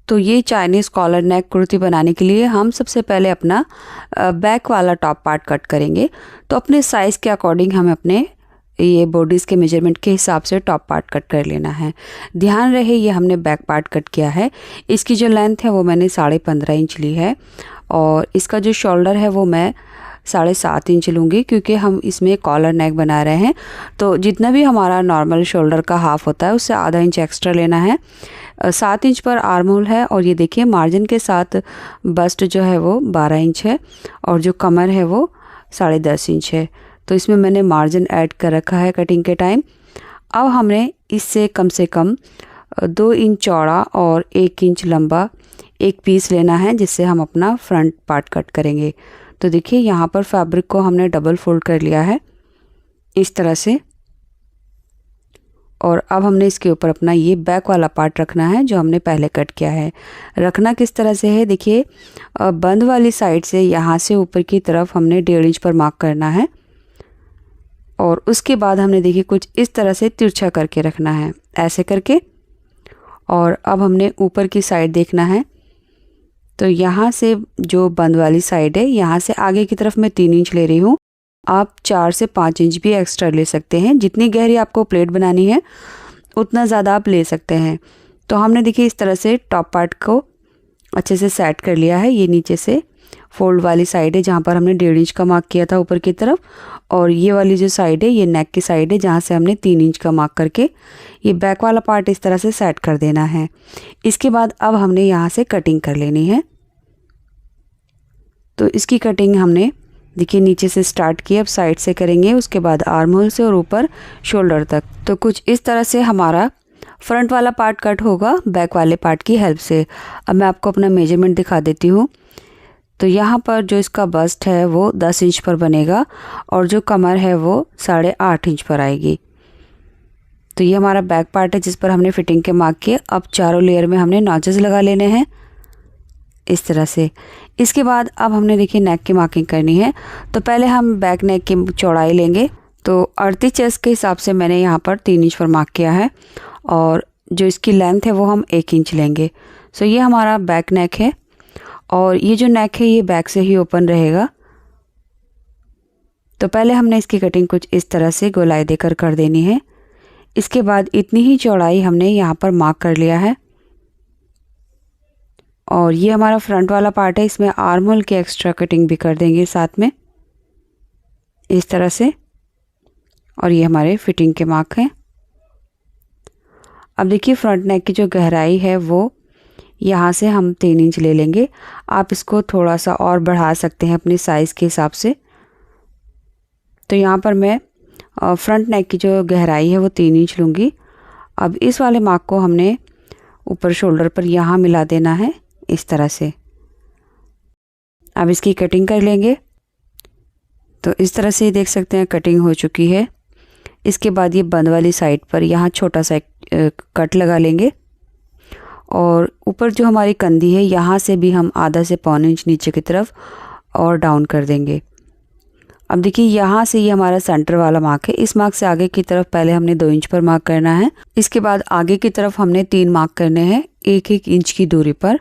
तो ये Chinese collar नेक कुर्ती बनाने के लिए हम सबसे पहले अपना बैक वाला टॉप पार्ट कट करेंगे। तो अपने साइज़ के अकॉर्डिंग हमें अपने ये बॉडीज़ के मेजरमेंट के हिसाब से टॉप पार्ट कट कर लेना है। ध्यान रहे ये हमने बैक पार्ट कट किया है। इसकी जो लेंथ है वो मैंने 15.5 इंच ली है और इसका जो शोल्डर है वो मैं 7.5 इंच लूँगी, क्योंकि हम इसमें कॉलर नेक बना रहे हैं। तो जितना भी हमारा नॉर्मल शोल्डर का हाफ होता है उससे आधा इंच एक्स्ट्रा लेना है। 7 इंच पर आर्म होल है और ये देखिए मार्जिन के साथ बस्ट जो है वो 12 इंच है और जो कमर है वो 10.5 इंच है। तो इसमें मैंने मार्जिन ऐड कर रखा है कटिंग के टाइम। अब हमने इससे कम से कम 2 इंच चौड़ा और 1 इंच लंबा एक पीस लेना है, जिससे हम अपना फ्रंट पार्ट कट करेंगे। तो देखिए यहाँ पर फैब्रिक को हमने डबल फोल्ड कर लिया है इस तरह से, और अब हमने इसके ऊपर अपना ये बैक वाला पार्ट रखना है जो हमने पहले कट किया है। रखना किस तरह से है, देखिए बंद वाली साइड से यहाँ से ऊपर की तरफ हमने 1.5 इंच पर मार्क करना है और उसके बाद हमने देखिए कुछ इस तरह से तिरछा करके रखना है ऐसे करके। और अब हमने ऊपर की साइड देखना है। तो यहाँ से जो बंद वाली साइड है यहाँ से आगे की तरफ मैं 3 इंच ले रही हूँ। आप 4 से 5 इंच भी एक्स्ट्रा ले सकते हैं। जितनी गहरी आपको प्लेट बनानी है उतना ज़्यादा आप ले सकते हैं। तो हमने देखिए इस तरह से टॉप पार्ट को अच्छे से सेट कर लिया है। ये नीचे से फोल्ड वाली साइड है जहाँ पर हमने 1.5 इंच का मार्क किया था ऊपर की तरफ, और ये वाली जो साइड है ये नेक की साइड है जहाँ से हमने 3 इंच का मार्क करके ये बैक वाला पार्ट इस तरह से सेट कर देना है। इसके बाद अब हमने यहाँ से कटिंग कर लेनी है। तो इसकी कटिंग हमने देखिए नीचे से स्टार्ट की, अब साइड से करेंगे, उसके बाद आर्म होल से और ऊपर शोल्डर तक। तो कुछ इस तरह से हमारा फ्रंट वाला पार्ट कट होगा बैक वाले पार्ट की हेल्प से। अब मैं आपको अपना मेजरमेंट दिखा देती हूँ। तो यहाँ पर जो इसका बस्ट है वो 10 इंच पर बनेगा और जो कमर है वो 8.5 इंच पर आएगी। तो ये हमारा बैक पार्ट है जिस पर हमने फिटिंग के मार्क किए। अब चारों लेयर में हमने नॉचेस लगा लेने हैं इस तरह से। इसके बाद अब हमने देखिए नेक की मार्किंग करनी है। तो पहले हम बैक नेक की चौड़ाई लेंगे। तो 38 चेस्ट के हिसाब से मैंने यहाँ पर 3 इंच पर मार्क किया है और जो इसकी लेंथ है वो हम 1 इंच लेंगे। सो ये हमारा बैक नेक है और ये जो नेक है ये बैक से ही ओपन रहेगा। तो पहले हमने इसकी कटिंग कुछ इस तरह से गोलाई देकर कर देनी है। इसके बाद इतनी ही चौड़ाई हमने यहाँ पर मार्क कर लिया है और ये हमारा फ्रंट वाला पार्ट है। इसमें आर्म होल की एक्स्ट्रा कटिंग भी कर देंगे साथ में इस तरह से, और ये हमारे फिटिंग के मार्क हैं। अब देखिए फ्रंट नेक की जो गहराई है वो यहाँ से हम 3 इंच ले लेंगे। आप इसको थोड़ा सा और बढ़ा सकते हैं अपने साइज़ के हिसाब से। तो यहाँ पर मैं फ्रंट नेक की जो गहराई है वो 3 इंच लूँगी। अब इस वाले मार्क को हमने ऊपर शोल्डर पर यहाँ मिला देना है इस तरह से। अब इसकी कटिंग कर लेंगे। तो इस तरह से देख सकते हैं कटिंग हो चुकी है। इसके बाद ये बंद वाली साइड पर यहाँ छोटा सा कट लगा लेंगे और ऊपर जो हमारी कंधी है यहाँ से भी हम आधा से 1.25 इंच नीचे की तरफ और डाउन कर देंगे। अब देखिए यहाँ से ये हमारा सेंटर वाला मार्क है। इस मार्क से आगे की तरफ पहले हमने 2 इंच पर मार्क करना है। इसके बाद आगे की तरफ हमने 3 मार्क करने हैं 1-1 इंच की दूरी पर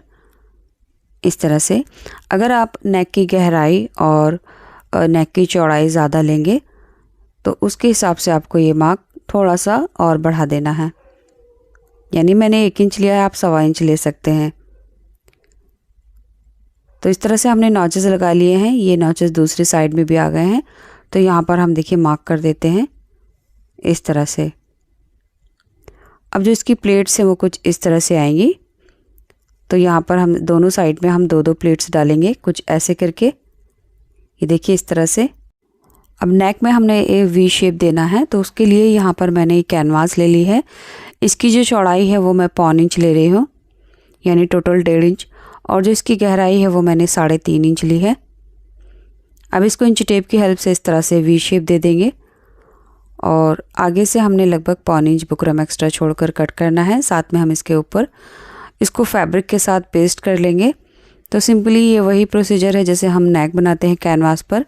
इस तरह से। अगर आप नेक की गहराई और नेक की चौड़ाई ज़्यादा लेंगे तो उसके हिसाब से आपको ये मार्क थोड़ा सा और बढ़ा देना है। यानी मैंने 1 इंच लिया है, आप 1.25 इंच ले सकते हैं। तो इस तरह से हमने नॉचेस लगा लिए हैं। ये नॉचेस दूसरी साइड में भी आ गए हैं। तो यहाँ पर हम देखिए मार्क कर देते हैं इस तरह से। अब जो इसकी प्लेट्स हैं वो कुछ इस तरह से आएंगी। तो यहाँ पर हम दोनों साइड में हम 2-2 प्लेट्स डालेंगे कुछ ऐसे करके। ये देखिए इस तरह से। अब नेक में हमने एक वी शेप देना है तो उसके लिए यहाँ पर मैंने कैनवास ले ली है। इसकी जो चौड़ाई है वो मैं 1.25 इंच ले रही हूँ, यानी टोटल 1.5 इंच, और जो इसकी गहराई है वो मैंने 3.5 इंच ली है। अब इसको इंच टेप की हेल्प से इस तरह से वी शेप दे देंगे और आगे से हमने लगभग 1.25 इंच बुकरम एक्स्ट्रा छोड़कर कट करना है। साथ में हम इसके ऊपर इसको फैब्रिक के साथ पेस्ट कर लेंगे। तो सिंपली ये वही प्रोसीजर है जैसे हम नेक बनाते हैं कैनवास पर।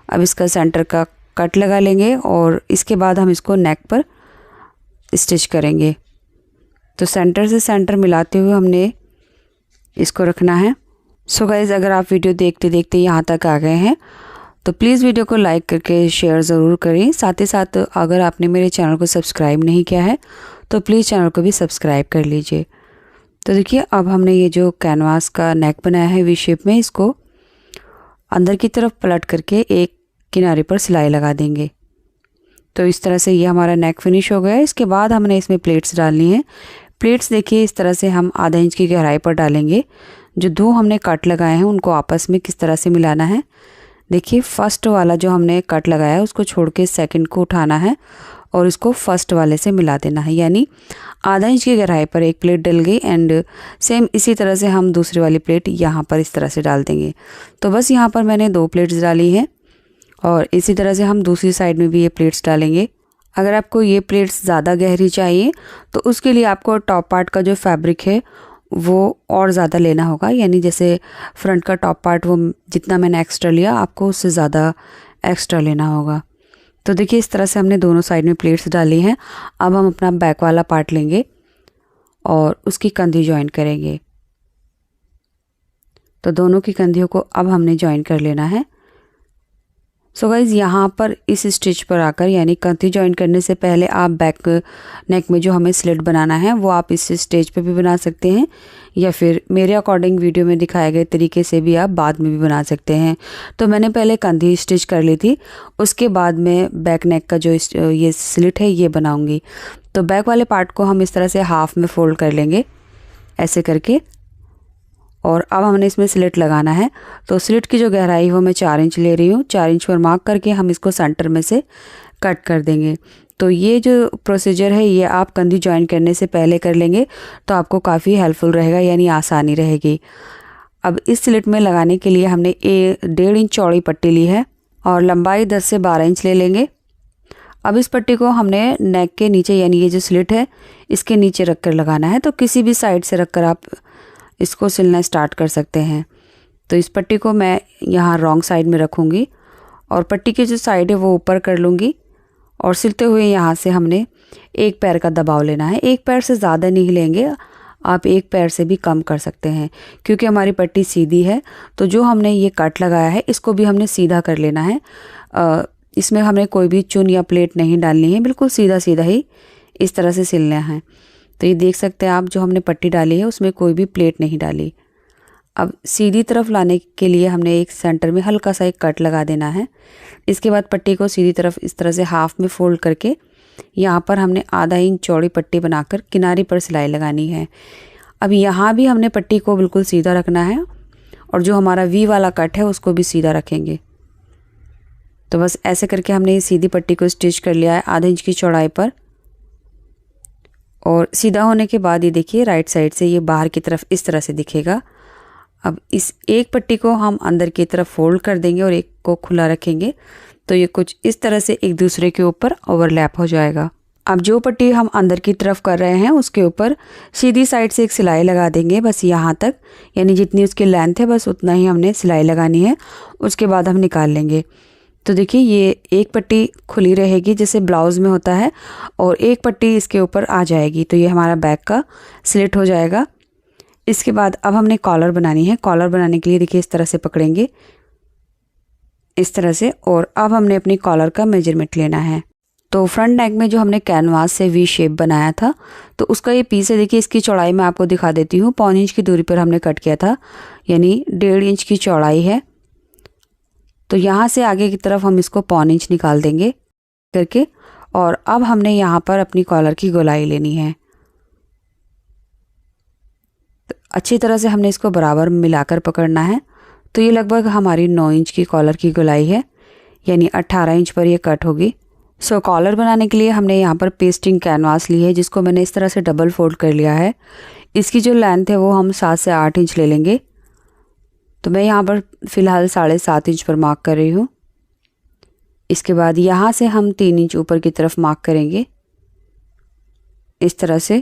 अब इसका सेंटर का कट लगा लेंगे और इसके बाद हम इसको नेक पर स्टिच करेंगे। तो सेंटर से सेंटर मिलाते हुए हमने इसको रखना है। सो गाइज़, अगर आप वीडियो देखते देखते यहाँ तक आ गए हैं तो प्लीज़ वीडियो को लाइक करके शेयर ज़रूर करें। साथ ही साथ अगर आपने मेरे चैनल को सब्सक्राइब नहीं किया है तो प्लीज़ चैनल को भी सब्सक्राइब कर लीजिए। तो देखिए, अब हमने ये जो कैनवास का नेक बनाया है वी शेप में, इसको अंदर की तरफ पलट करके एक किनारे पर सिलाई लगा देंगे। तो इस तरह से ये हमारा नेक फिनिश हो गया है। इसके बाद हमने इसमें प्लेट्स डालनी है। प्लेट्स देखिए इस तरह से हम आधा इंच की गहराई पर डालेंगे। जो दो हमने कट लगाए हैं उनको आपस में किस तरह से मिलाना है, देखिए फर्स्ट वाला जो हमने कट लगाया है उसको छोड़ के सेकंड को उठाना है और इसको फर्स्ट वाले से मिला देना है, यानी आधा इंच की गहराई पर एक प्लेट डल गई। एंड सेम इसी तरह से हम दूसरी वाली प्लेट यहाँ पर इस तरह से डाल देंगे। तो बस यहाँ पर मैंने 2 प्लेट्स डाली हैं और इसी तरह से हम दूसरी साइड में भी ये प्लेट्स डालेंगे। अगर आपको ये प्लेट्स ज़्यादा गहरी चाहिए तो उसके लिए आपको टॉप पार्ट का जो फैब्रिक है वो और ज़्यादा लेना होगा, यानी जैसे फ्रंट का टॉप पार्ट वो जितना मैंने एक्स्ट्रा लिया आपको उससे ज़्यादा एक्स्ट्रा लेना होगा। तो देखिए इस तरह से हमने दोनों साइड में प्लेट्स डाली हैं। अब हम अपना बैक वाला पार्ट लेंगे और उसकी कंधी ज्वाइन करेंगे। तो दोनों की कंधियों को अब हमने ज्वाइन कर लेना है। सो गाइज़, यहाँ पर इस स्टिच पर आकर, यानी कंधी ज्वाइन करने से पहले आप बैक नेक में जो हमें स्लिट बनाना है वो आप इस स्टेज पे भी बना सकते हैं, या फिर मेरे अकॉर्डिंग वीडियो में दिखाए गए तरीके से भी आप बाद में भी बना सकते हैं। तो मैंने पहले कंधी स्टिच कर ली थी, उसके बाद में बैक नेक का जो ये स्लिट है ये बनाऊंगी। तो बैक वाले पार्ट को हम इस तरह से हाफ में फोल्ड कर लेंगे ऐसे करके, और अब हमने इसमें स्लिट लगाना है। तो स्लिट की जो गहराई वो मैं 4 इंच ले रही हूँ। 4 इंच पर मार्क करके हम इसको सेंटर में से कट कर देंगे। तो ये जो प्रोसीजर है ये आप कंधी ज्वाइन करने से पहले कर लेंगे तो आपको काफ़ी हेल्पफुल रहेगा, यानी आसानी रहेगी। अब इस स्लिट में लगाने के लिए हमने 1.5 इंच चौड़ी पट्टी ली है और लंबाई 10 से 12 इंच ले लेंगे। अब इस पट्टी को हमने नेक के नीचे, यानी ये जो स्लिट है इसके नीचे रख कर लगाना है। तो किसी भी साइड से रख कर आप इसको सिलना स्टार्ट कर सकते हैं। तो इस पट्टी को मैं यहाँ रॉन्ग साइड में रखूँगी और पट्टी की जो साइड है वो ऊपर कर लूँगी, और सिलते हुए यहाँ से हमने एक पैर का दबाव लेना है। एक पैर से ज़्यादा नहीं लेंगे, आप एक पैर से भी कम कर सकते हैं, क्योंकि हमारी पट्टी सीधी है। तो जो हमने ये कट लगाया है इसको भी हमने सीधा कर लेना है। इसमें हमें कोई भी चुन या प्लेट नहीं डालनी है, बिल्कुल सीधा सीधा ही इस तरह से सिलना है। तो ये देख सकते हैं आप, जो हमने पट्टी डाली है उसमें कोई भी प्लेट नहीं डाली। अब सीधी तरफ लाने के लिए हमने एक सेंटर में हल्का सा एक कट लगा देना है। इसके बाद पट्टी को सीधी तरफ इस तरह से हाफ में फोल्ड करके यहाँ पर हमने आधा इंच चौड़ी पट्टी बनाकर किनारे पर सिलाई लगानी है। अब यहाँ भी हमने पट्टी को बिल्कुल सीधा रखना है और जो हमारा वी वाला कट है उसको भी सीधा रखेंगे। तो बस ऐसे करके हमने ये सीधी पट्टी को स्टिच कर लिया है आधा इंच की चौड़ाई पर, और सीधा होने के बाद ये देखिए राइट साइड से ये बाहर की तरफ इस तरह से दिखेगा। अब इस एक पट्टी को हम अंदर की तरफ फोल्ड कर देंगे और एक को खुला रखेंगे, तो ये कुछ इस तरह से एक दूसरे के ऊपर ओवरलैप हो जाएगा। अब जो पट्टी हम अंदर की तरफ कर रहे हैं उसके ऊपर सीधी साइड से एक सिलाई लगा देंगे, बस यहाँ तक, यानी जितनी उसकी लेंथ है बस उतना ही हमने सिलाई लगानी है। उसके बाद हम निकाल लेंगे। तो देखिए ये एक पट्टी खुली रहेगी जैसे ब्लाउज़ में होता है, और एक पट्टी इसके ऊपर आ जाएगी। तो ये हमारा बैक का स्लिट हो जाएगा। इसके बाद अब हमने कॉलर बनानी है। कॉलर बनाने के लिए देखिए इस तरह से पकड़ेंगे, इस तरह से, और अब हमने अपनी कॉलर का मेजरमेंट लेना है। तो फ्रंट नेक में जो हमने कैनवास से वी शेप बनाया था तो उसका ये पीस है, देखिए इसकी चौड़ाई मैं आपको दिखा देती हूँ। 1.25 इंच की दूरी पर हमने कट किया था, यानी 1.5 इंच की चौड़ाई है। तो यहाँ से आगे की तरफ हम इसको 1.25 इंच निकाल देंगे करके, और अब हमने यहाँ पर अपनी कॉलर की गोलाई लेनी है। तो अच्छी तरह से हमने इसको बराबर मिलाकर पकड़ना है। तो ये लगभग हमारी 9 इंच की कॉलर की गोलाई है, यानी 18 इंच पर ये कट होगी। सो कॉलर बनाने के लिए हमने यहाँ पर पेस्टिंग कैनवास ली है, जिसको मैंने इस तरह से डबल फोल्ड कर लिया है। इसकी जो लेंथ है वो हम 7 से 8 इंच ले लेंगे। तो मैं यहाँ पर फ़िलहाल 7.5 इंच पर मार्क कर रही हूँ। इसके बाद यहाँ से हम 3 इंच ऊपर की तरफ मार्क करेंगे इस तरह से।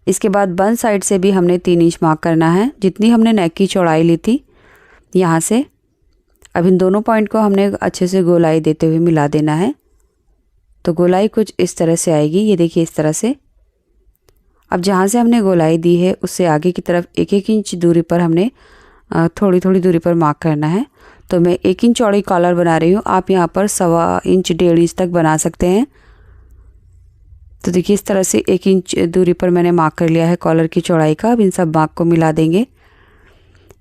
इसके बाद बन साइड से भी हमने 3 इंच मार्क करना है, जितनी हमने नेक की चौड़ाई ली थी यहाँ से। अब इन दोनों पॉइंट को हमने अच्छे से गोलाई देते हुए मिला देना है। तो गोलाई कुछ इस तरह से आएगी, ये देखिए इस तरह से। अब जहाँ से हमने गोलाई दी है उससे आगे की तरफ 1-1 इंच दूरी पर हमने थोड़ी थोड़ी दूरी पर मार्क करना है। तो मैं 1 इंच चौड़ी कॉलर बना रही हूँ, आप यहाँ पर 1.25 इंच 1.5 इंच तक बना सकते हैं। तो देखिए इस तरह से 1 इंच दूरी पर मैंने मार्क कर लिया है कॉलर की चौड़ाई का। अब इन सब मार्क को मिला देंगे।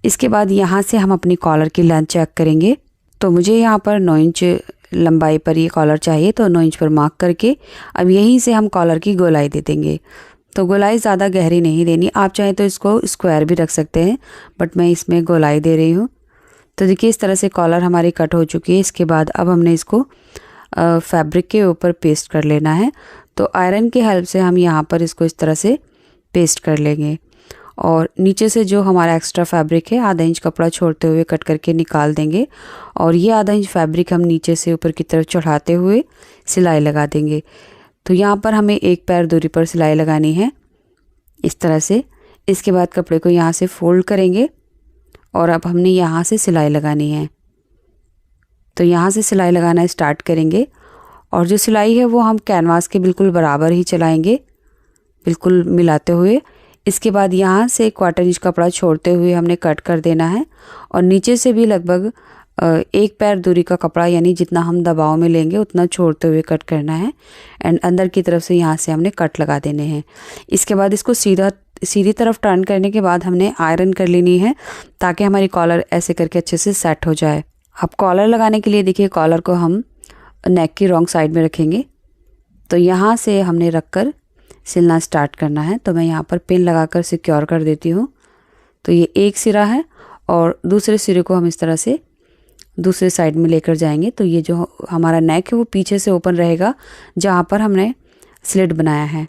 इसके बाद यहाँ से हम अपनी कॉलर की लेंथ चेक करेंगे। तो मुझे यहाँ पर 9 इंच लंबाई पर ये कॉलर चाहिए, तो 9 इंच पर मार्क करके अब यहीं से हम कॉलर की गोलाई दे देंगे। तो गोलाई ज़्यादा गहरी नहीं देनी, आप चाहें तो इसको स्क्वायर भी रख सकते हैं, बट मैं इसमें गोलाई दे रही हूँ। तो देखिए इस तरह से कॉलर हमारी कट हो चुकी है। इसके बाद अब हमने इसको फैब्रिक के ऊपर पेस्ट कर लेना है। तो आयरन की हेल्प से हम यहाँ पर इसको इस तरह से पेस्ट कर लेंगे और नीचे से जो हमारा एक्स्ट्रा फैब्रिक है आधा इंच कपड़ा छोड़ते हुए कट करके निकाल देंगे और ये आधा इंच फैब्रिक हम नीचे से ऊपर की तरफ चढ़ाते हुए सिलाई लगा देंगे। तो यहाँ पर हमें 1 पैर दूरी पर सिलाई लगानी है इस तरह से। इसके बाद कपड़े को यहाँ से फोल्ड करेंगे और अब हमने यहाँ से सिलाई लगानी है। तो यहाँ से सिलाई लगाना स्टार्ट करेंगे और जो सिलाई है वो हम कैनवास के बिल्कुल बराबर ही चलाएंगे, बिल्कुल मिलाते हुए। इसके बाद यहाँ से 1/4 इंच कपड़ा छोड़ते हुए हमने कट कर देना है और नीचे से भी लगभग 1 पैर दूरी का कपड़ा, यानी जितना हम दबाव में लेंगे उतना छोड़ते हुए कट करना है एंड अंदर की तरफ से यहाँ से हमने कट लगा देने हैं। इसके बाद इसको सीधी तरफ टर्न करने के बाद हमने आयरन कर लेनी है ताकि हमारी कॉलर ऐसे करके अच्छे से सेट हो जाए। अब कॉलर लगाने के लिए देखिए कॉलर को हम नेक की रॉन्ग साइड में रखेंगे। तो यहाँ से हमने रखकर सिलना स्टार्ट करना है। तो मैं यहाँ पर पिन लगाकर सिक्योर कर देती हूँ। तो ये एक सिरा है और दूसरे सिरे को हम इस तरह से दूसरे साइड में लेकर जाएंगे। तो ये जो हमारा नेक है वो पीछे से ओपन रहेगा जहाँ पर हमने स्लिट बनाया है।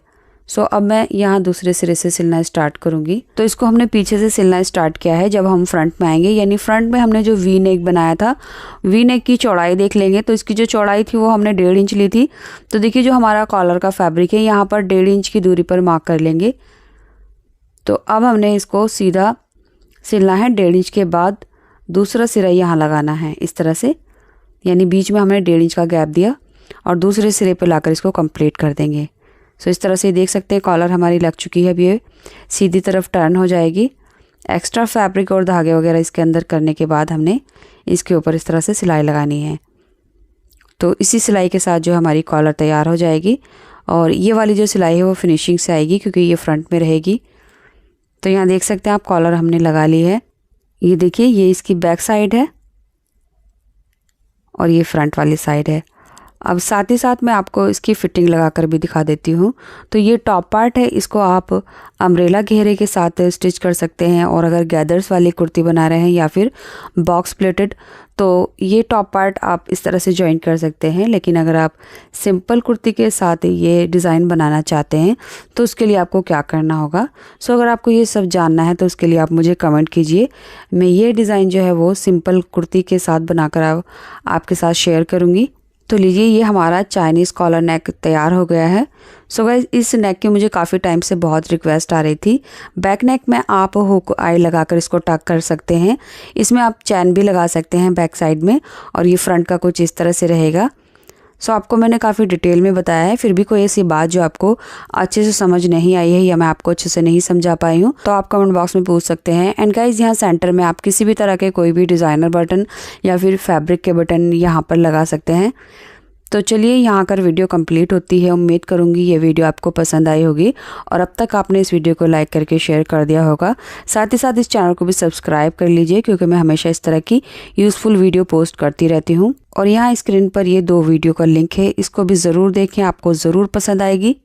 सो अब मैं यहाँ दूसरे सिरे से सिलना स्टार्ट करूँगी। तो इसको हमने पीछे से सिलना स्टार्ट किया है। जब हम फ्रंट में आएंगे, यानी फ्रंट में हमने जो वी नेक बनाया था, वी नेक की चौड़ाई देख लेंगे। तो इसकी जो चौड़ाई थी वो हमने 1.5 इंच ली थी। तो देखिए जो हमारा कॉलर का फैब्रिक है यहाँ पर 1.5 इंच की दूरी पर मार्क कर लेंगे। तो अब हमने इसको सीधा सिलना है। 1.5 इंच के बाद दूसरा सिरा यहाँ लगाना है इस तरह से, यानी बीच में हमने 1.5 इंच का गैप दिया और दूसरे सिरे पर लाकर इसको कंप्लीट कर देंगे। सो इस तरह से देख सकते हैं कॉलर हमारी लग चुकी है। अब ये सीधी तरफ टर्न हो जाएगी। एक्स्ट्रा फैब्रिक और धागे वगैरह इसके अंदर करने के बाद हमने इसके ऊपर इस तरह से सिलाई लगानी है। तो इसी सिलाई के साथ जो हमारी कॉलर तैयार हो जाएगी और ये वाली जो सिलाई है वो फिनिशिंग से आएगी क्योंकि ये फ्रंट में रहेगी। तो यहाँ देख सकते हैं आप कॉलर हमने लगा ली है। ये देखिए ये इसकी बैक साइड है और ये फ्रंट वाली साइड है। अब साथ ही साथ मैं आपको इसकी फिटिंग लगाकर भी दिखा देती हूँ। तो ये टॉप पार्ट है, इसको आप अम्ब्रेला घेरे के साथ स्टिच कर सकते हैं और अगर गैदर्स वाली कुर्ती बना रहे हैं या फिर बॉक्स प्लेटेड तो ये टॉप पार्ट आप इस तरह से जॉइन कर सकते हैं। लेकिन अगर आप सिंपल कुर्ती के साथ ये डिज़ाइन बनाना चाहते हैं तो उसके लिए आपको क्या करना होगा। सो अगर आपको ये सब जानना है तो उसके लिए आप मुझे कमेंट कीजिए। मैं ये डिज़ाइन जो है वो सिंपल कुर्ती के साथ बनाकर आपके साथ शेयर करूँगी। तो लीजिए ये हमारा चाइनीज़ कॉलर नेक तैयार हो गया है। सो गाइस इस नेक की मुझे काफ़ी टाइम से बहुत रिक्वेस्ट आ रही थी। बैक नेक में आप हुक आई लगाकर इसको टक कर सकते हैं। इसमें आप चैन भी लगा सकते हैं बैक साइड में और ये फ्रंट का कुछ इस तरह से रहेगा। सो आपको मैंने काफ़ी डिटेल में बताया है। फिर भी कोई ऐसी बात जो आपको अच्छे से समझ नहीं आई है या मैं आपको अच्छे से नहीं समझा पाई हूँ तो आप कमेंट बॉक्स में पूछ सकते हैं। एंड गाइज यहाँ सेंटर में आप किसी भी तरह के कोई भी डिज़ाइनर बटन या फिर फैब्रिक के बटन यहाँ पर लगा सकते हैं। तो चलिए यहाँ कर वीडियो कंप्लीट होती है। उम्मीद करूँगी ये वीडियो आपको पसंद आई होगी और अब तक आपने इस वीडियो को लाइक करके शेयर कर दिया होगा। साथ ही साथ इस चैनल को भी सब्सक्राइब कर लीजिए क्योंकि मैं हमेशा इस तरह की यूज़फुल वीडियो पोस्ट करती रहती हूँ। और यहाँ स्क्रीन पर ये 2 वीडियो का लिंक है, इसको भी ज़रूर देखें, आपको ज़रूर पसंद आएगी।